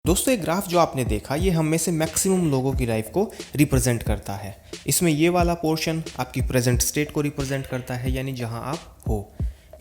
दोस्तों, ये ग्राफ जो आपने देखा ये हम में से मैक्सिमम लोगों की लाइफ को रिप्रेजेंट करता है। इसमें ये वाला पोर्शन आपकी प्रेजेंट स्टेट को रिप्रेजेंट करता है, यानी जहां आप हो।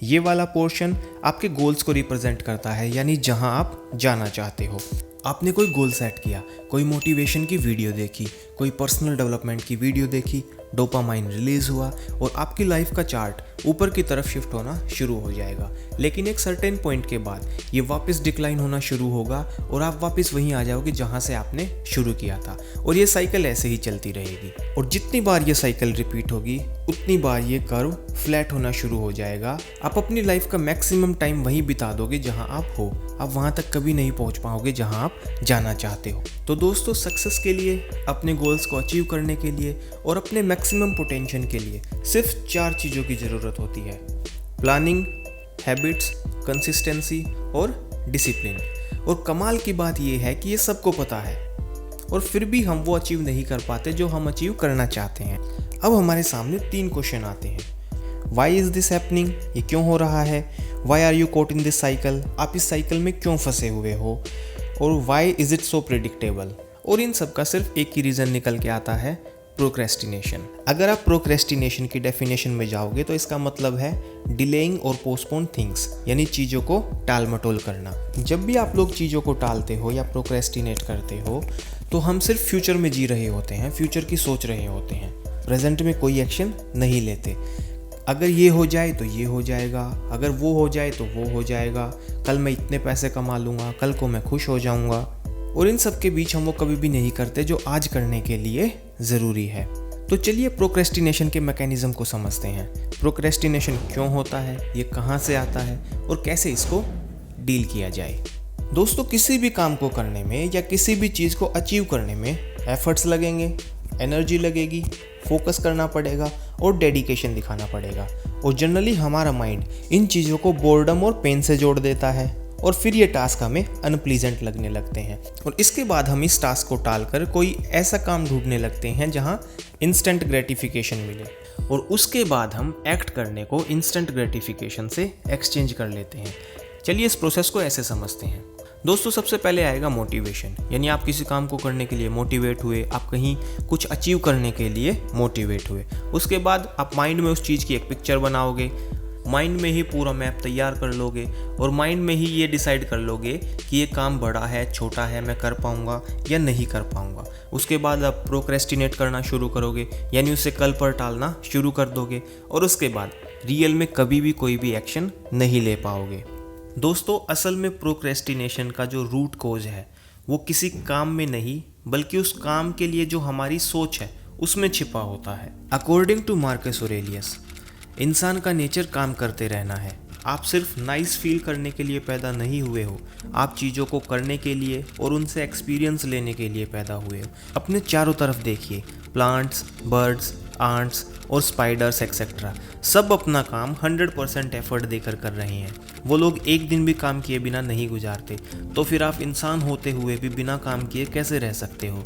ये वाला पोर्शन आपके गोल्स को रिप्रेजेंट करता है, यानी जहां आप जाना चाहते हो। आपने कोई गोल सेट किया, कोई मोटिवेशन की वीडियो देखी, कोई पर्सनल डेवलपमेंट की वीडियो देखी, डोपामाइन रिलीज हुआ और आपकी लाइफ का चार्ट ऊपर की तरफ शिफ्ट होना शुरू हो जाएगा। लेकिन एक सर्टेन पॉइंट के बाद ये वापस डिक्लाइन होना शुरू होगा और आप वापस वहीं आ जाओगे जहां से आपने शुरू किया था, और ये साइकिल ऐसे ही चलती रहेगी। और जितनी बार ये साइकिल रिपीट होगी उतनी बार ये कर्व फ्लैट होना शुरू हो जाएगा। आप अपनी लाइफ का मैक्सिमम टाइम वहीं बिता दोगे जहां आप हो। आप वहां तक कभी नहीं पहुंच पाओगे जहां आप जाना चाहते हो। तो दोस्तों, सक्सेस के लिए, अपने गोल्स को अचीव करने के लिए और अपने मैक्सिमम पोटेंशियल के लिए सिर्फ 4 चीज़ों की ज़रूरत होती है: प्लानिंग, हैबिट्स, कंसिस्टेंसी और डिसिप्लिन। और कमाल की बात यह है कि ये सबको पता है और फिर भी हम वो अचीव नहीं कर पाते जो हम अचीव करना चाहते हैं। अब हमारे सामने 3 क्वेश्चन आते हैं। Why is this happening? ये क्यों हो रहा है? Why are you caught in this cycle? आप इस साइकिल में क्यों फंसे हुए हो? और why is it so predictable? और इन सब का सिर्फ एक ही रीज़न निकल के आता है: प्रोक्रेस्टिनेशन। अगर आप प्रोक्रेस्टिनेशन की डेफिनेशन में जाओगे तो इसका मतलब है डिलेइंग और पोस्टपोन थिंग्स, यानी चीज़ों को टाल मटोल करना। जब भी आप लोग चीज़ों को टालते हो या प्रोक्रेस्टिनेट करते हो तो हम सिर्फ फ्यूचर में जी रहे होते हैं, फ्यूचर की सोच रहे होते हैं, प्रेजेंट में कोई एक्शन नहीं लेते। अगर ये हो जाए तो ये हो जाएगा, अगर वो हो जाए तो वो हो जाएगा, कल मैं इतने पैसे कमा लूँगा, कल को मैं खुश हो जाऊँगा। और इन सब के बीच हम वो कभी भी नहीं करते जो आज करने के लिए ज़रूरी है। तो चलिए प्रोक्रेस्टिनेशन के मैकेनिज्म को समझते हैं। प्रोक्रेस्टिनेशन क्यों होता है, ये कहाँ से आता है और कैसे इसको डील किया जाए। दोस्तों, किसी भी काम को करने में या किसी भी चीज़ को अचीव करने में एफर्ट्स लगेंगे, एनर्जी लगेगी, फोकस करना पड़ेगा और डेडिकेशन दिखाना पड़ेगा। और जनरली हमारा माइंड इन चीज़ों को बोर्डम और पेन से जोड़ देता है और फिर ये टास्क हमें अनप्लीजेंट लगने लगते हैं। और इसके बाद हम इस टास्क को टालकर कोई ऐसा काम ढूंढने लगते हैं जहां इंस्टेंट ग्रेटिफिकेशन मिले, और उसके बाद हम एक्ट करने को इंस्टेंट ग्रेटिफिकेशन से एक्सचेंज कर लेते हैं। चलिए इस प्रोसेस को ऐसे समझते हैं। दोस्तों, सबसे पहले आएगा मोटिवेशन, यानी आप किसी काम को करने के लिए मोटिवेट हुए, आप कहीं कुछ अचीव करने के लिए मोटिवेट हुए। उसके बाद आप माइंड में उस चीज़ की एक पिक्चर बनाओगे, माइंड में ही पूरा मैप तैयार कर लोगे और माइंड में ही ये डिसाइड कर लोगे कि ये काम बड़ा है, छोटा है, मैं कर पाऊँगा या नहीं कर पाऊँगा। उसके बाद आप प्रोक्रेस्टिनेट करना शुरू करोगे, यानी उसे कल पर टालना शुरू कर दोगे, और उसके बाद रियल में कभी भी कोई भी एक्शन नहीं ले पाओगे। दोस्तों, असल में प्रोक्रेस्टिनेशन का जो रूट कोज है वो किसी काम में नहीं, बल्कि उस काम के लिए जो हमारी सोच है उसमें छिपा होता है। अकॉर्डिंग टू मार्कस ऑरेलियस, इंसान का नेचर काम करते रहना है। आप सिर्फ नाइस फील करने के लिए पैदा नहीं हुए हो, आप चीज़ों को करने के लिए और उनसे एक्सपीरियंस लेने के लिए पैदा हुए हो। अपने चारों तरफ देखिए, प्लांट्स, बर्ड्स, आंट्स और स्पाइडर्स एक्सेट्रा, सब अपना काम 100% एफर्ट देकर कर रहे हैं। वो लोग एक दिन भी काम किए बिना नहीं गुजारते, तो फिर आप इंसान होते हुए भी बिना काम किए कैसे रह सकते हो?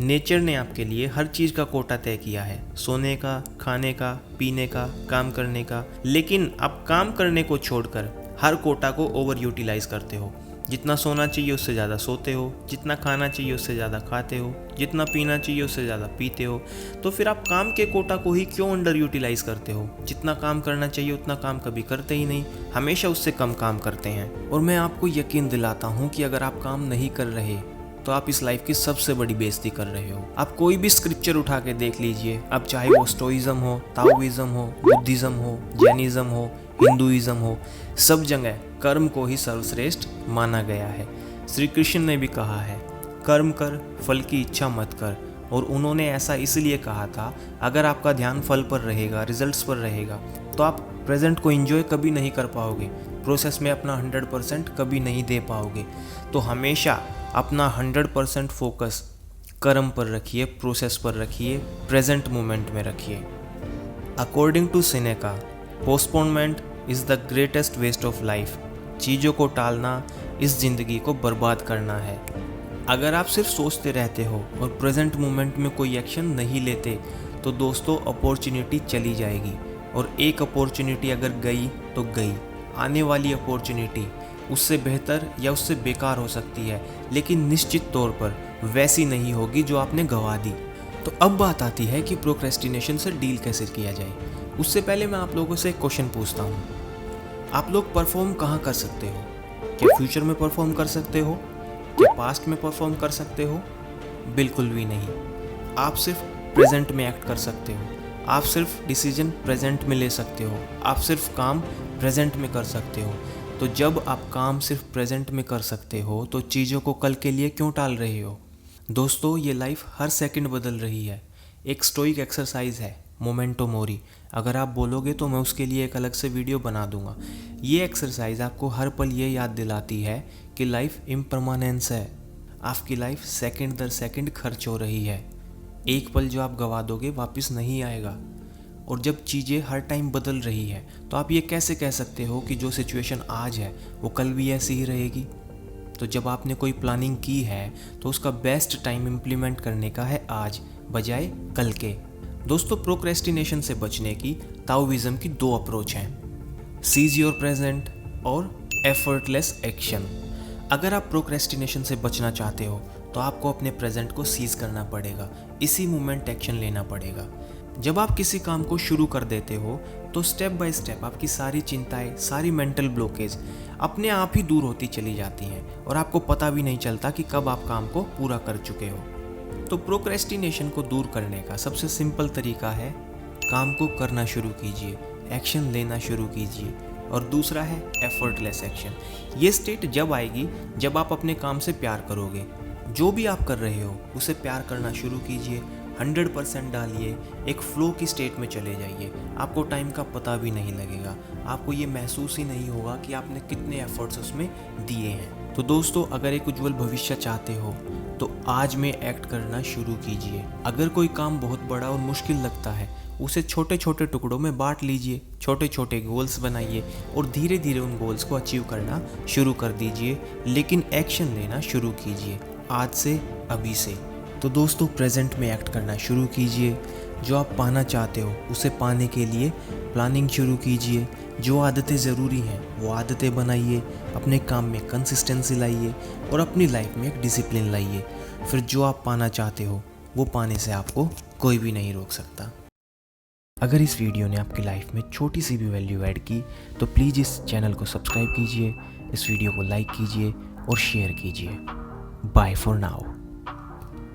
नेचर ने आपके लिए हर चीज़ का कोटा तय किया है, सोने का, खाने का, पीने का, काम करने का। लेकिन आप काम करने को छोड़कर हर कोटा को ओवर यूटिलाइज करते हो। जितना सोना चाहिए उससे ज़्यादा सोते हो, जितना खाना चाहिए उससे ज़्यादा खाते हो, जितना पीना चाहिए उससे ज़्यादा पीते हो। तो फिर आप काम के कोटा को ही क्यों अंडर यूटिलाइज करते हो? जितना काम करना चाहिए उतना काम कभी करते ही नहीं, हमेशा उससे कम काम करते हैं। और मैं आपको यकीन दिलाता हूँ कि अगर आप काम नहीं कर रहे तो आप इस लाइफ की सबसे बड़ी बेइज्जती कर रहे हो। आप कोई भी स्क्रिप्चर उठा के देख लीजिए, अब चाहे वो स्टोइज्म हो, ताओइज्म हो, बुद्धिज्म हो, जैनिज्म हो, हिंदुइज्म हो, सब जगह कर्म को ही सर्वश्रेष्ठ माना गया है। श्री कृष्ण ने भी कहा है, कर्म कर, फल की इच्छा मत कर। और उन्होंने ऐसा इसलिए कहा था, अगर आपका ध्यान फल पर रहेगा, रिजल्ट्स पर रहेगा, तो आप प्रेजेंट को एंजॉय कभी नहीं कर पाओगे, प्रोसेस में अपना 100% कभी नहीं दे पाओगे। तो हमेशा अपना 100% फोकस कर्म पर रखिए, प्रोसेस पर रखिए, प्रेजेंट मोमेंट में रखिए। According to Seneca, postponement is the greatest waste of life. चीज़ों को टालना इस ज़िंदगी को बर्बाद करना है। अगर आप सिर्फ सोचते रहते हो और प्रेजेंट मोमेंट में कोई एक्शन नहीं लेते तो दोस्तों अपॉर्चुनिटी चली जाएगी, और एक अपॉर्चुनिटी अगर गई तो गई। आने वाली अपॉर्चुनिटी उससे बेहतर या उससे बेकार हो सकती है, लेकिन निश्चित तौर पर वैसी नहीं होगी जो आपने गंवा दी। तो अब बात आती है कि प्रोक्रेस्टिनेशन से डील कैसे किया जाए। उससे पहले मैं आप लोगों से एक क्वेश्चन पूछता हूँ, आप लोग परफॉर्म कहाँ कर सकते हो? क्या फ्यूचर में परफॉर्म कर सकते हो? क्या पास्ट में परफॉर्म कर सकते हो? बिल्कुल भी नहीं। आप सिर्फ प्रेजेंट में एक्ट कर सकते हो, आप सिर्फ डिसीजन प्रेजेंट में ले सकते हो, आप सिर्फ काम प्रेजेंट में कर सकते हो। तो जब आप काम सिर्फ प्रेजेंट में कर सकते हो तो चीज़ों को कल के लिए क्यों टाल रहे हो? दोस्तों, ये लाइफ हर सेकंड बदल रही है। एक स्टोइक एक्सरसाइज है मोमेंटो मोरी। अगर आप बोलोगे तो मैं उसके लिए एक अलग से वीडियो बना दूंगा। ये एक्सरसाइज आपको हर पल ये याद दिलाती है कि लाइफ इम्परमानेंस है। आपकी लाइफ सेकंड दर सेकंड खर्च हो रही है। एक पल जो आप गवा दोगे वापस नहीं आएगा। और जब चीज़ें हर टाइम बदल रही है तो आप ये कैसे कह सकते हो कि जो सिचुएशन आज है वो कल भी ऐसी ही रहेगी? तो जब आपने कोई प्लानिंग की है तो उसका बेस्ट टाइम इम्प्लीमेंट करने का है आज, बजाय कल के। दोस्तों, प्रोक्रेस्टिनेशन से बचने की ताओइज्म की 2 अप्रोच हैं, सीज योर प्रेजेंट और एफर्टलेस एक्शन। अगर आप प्रोक्रेस्टिनेशन से बचना चाहते हो तो आपको अपने प्रेजेंट को सीज करना पड़ेगा, इसी मोमेंट एक्शन लेना पड़ेगा। जब आप किसी काम को शुरू कर देते हो तो स्टेप बाय स्टेप आपकी सारी चिंताएं, सारी मेंटल ब्लॉकेज अपने आप ही दूर होती चली जाती हैं और आपको पता भी नहीं चलता कि कब आप काम को पूरा कर चुके हो। तो प्रोक्रेस्टिनेशन को दूर करने का सबसे सिंपल तरीका है, काम को करना शुरू कीजिए, एक्शन लेना शुरू कीजिए। और दूसरा है एफर्टलेस एक्शन। ये स्टेट जब आएगी जब आप अपने काम से प्यार करोगे। जो भी आप कर रहे हो उसे प्यार करना शुरू कीजिए, 100% डालिए, एक फ्लो की स्टेट में चले जाइए। आपको टाइम का पता भी नहीं लगेगा, आपको ये महसूस ही नहीं होगा कि आपने कितने एफर्ट्स उसमें दिए हैं। तो दोस्तों, अगर एक उज्जवल भविष्य चाहते हो तो आज में एक्ट करना शुरू कीजिए। अगर कोई काम बहुत बड़ा और मुश्किल लगता है उसे छोटे छोटे टुकड़ों में बांट लीजिए, छोटे छोटे गोल्स बनाइए और धीरे धीरे उन गोल्स को अचीव करना शुरू कर दीजिए। लेकिन एक्शन लेना शुरू कीजिए आज से, अभी से। तो दोस्तों, प्रेजेंट में एक्ट करना शुरू कीजिए। जो आप पाना चाहते हो उसे पाने के लिए प्लानिंग शुरू कीजिए। जो आदतें ज़रूरी हैं वो आदतें बनाइए, अपने काम में कंसिस्टेंसी लाइए और अपनी लाइफ में एक डिसिप्लिन लाइए। फिर जो आप पाना चाहते हो वो पाने से आपको कोई भी नहीं रोक सकता। अगर इस वीडियो ने आपकी लाइफ में छोटी सी भी वैल्यू ऐड की तो प्लीज़ इस चैनल को सब्सक्राइब कीजिए, इस वीडियो को लाइक कीजिए और शेयर कीजिए। Bye for now.